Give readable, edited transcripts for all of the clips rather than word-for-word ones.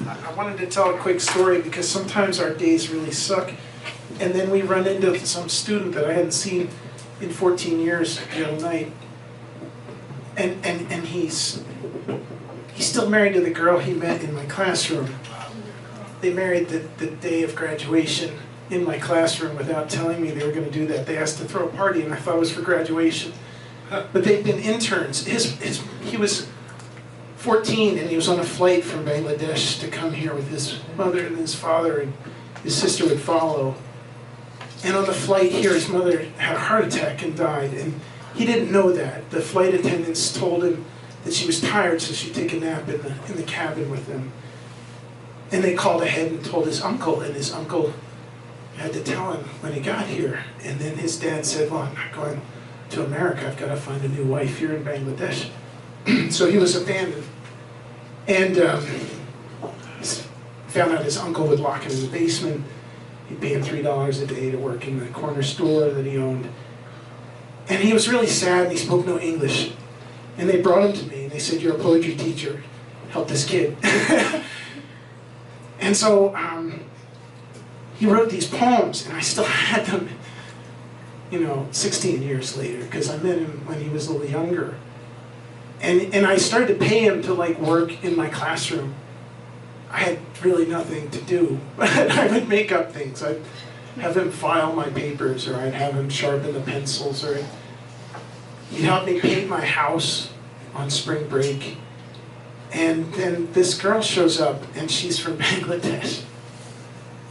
I wanted to tell a quick story because sometimes our days really suck, and then we run into some student that I hadn't seen in 14 years the other night, and he's still married to the girl he met in my classroom. They married the day of graduation in my classroom without telling me they were going to do that. They asked to throw a party, and I thought it was for graduation. But they've been interns. He was 14, and he was on a flight from Bangladesh to come here with his mother and his father, and his sister would follow. And on the flight here, his mother had a heart attack and died, and he didn't know that. The flight attendants told him that she was tired, so she'd take a nap in the cabin with them. And they called ahead and told his uncle, and his uncle had to tell him when he got here. And then his dad said, well, I'm not going to America. I've got to find a new wife here in Bangladesh. So he was abandoned. And found out his uncle would lock him in the basement. He'd pay him $3 a day to work in the corner store that he owned. And he was really sad, and he spoke no English. And they brought him to me, and they said, you're a poetry teacher. Help this kid. And so he wrote these poems, and I still had them, 16 years later, because I met him when he was a little younger. And I started to pay him to work in my classroom. I had really nothing to do, but I would make up things. I'd have him file my papers, or I'd have him sharpen the pencils, or he'd help me paint my house on spring break. And then this girl shows up, and she's from Bangladesh.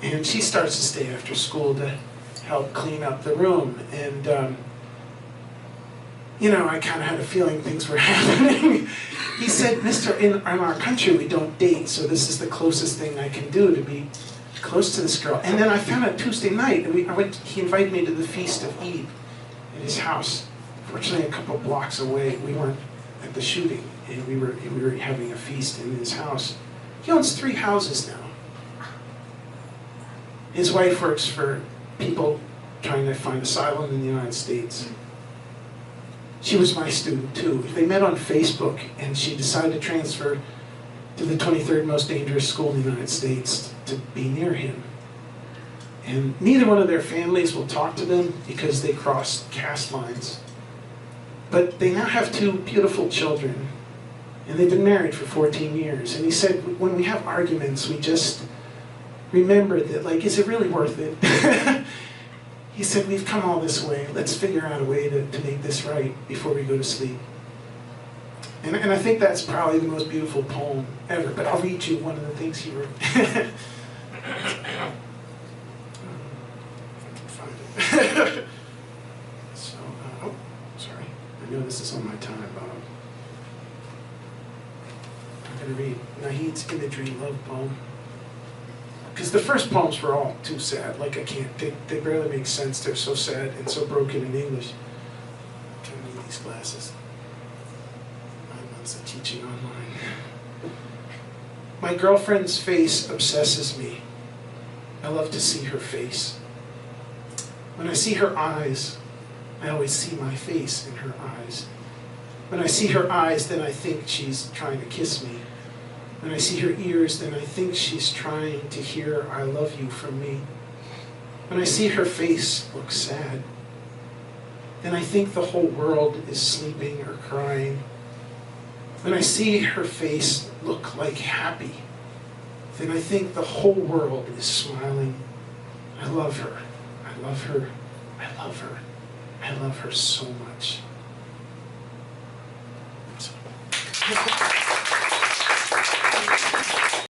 And she starts to stay after school to help clean up the room. And, I kind of had a feeling things were happening. He said, Mister, in our country we don't date, so this is the closest thing I can do to be close to this girl. And then I found out Tuesday night, and he invited me to the Feast of Eid at his house. Fortunately, a couple blocks away, we weren't at the shooting, and we were having a feast in his house. He owns 3 houses now. His wife works for people trying to find asylum in the United States. She was my student too. They met on Facebook, and she decided to transfer to the 23rd most dangerous school in the United States to be near him. And neither one of their families will talk to them because they crossed caste lines. But they now have 2 beautiful children, and they've been married for 14 years. And he said, when we have arguments, we just remember that, is it really worth it? He said, we've come all this way. Let's figure out a way to make this right before we go to sleep. And I think that's probably the most beautiful poem ever. But I'll read you one of the things he wrote. If I can find it. So, sorry. I know this is on my time, Bob. I'm going to read Nahid's Imagery Love Poem. Because the first poems were all too sad. I can't, they barely make sense. They're so sad and so broken in English. I kind of need these glasses. 9 months of teaching online. My girlfriend's face obsesses me. I love to see her face. When I see her eyes, I always see my face in her eyes. When I see her eyes, then I think she's trying to kiss me. When I see her ears, then I think she's trying to hear I love you from me. When I see her face look sad, then I think the whole world is sleeping or crying. When I see her face look happy, then I think the whole world is smiling. I love her. I love her. I love her. I love her so much.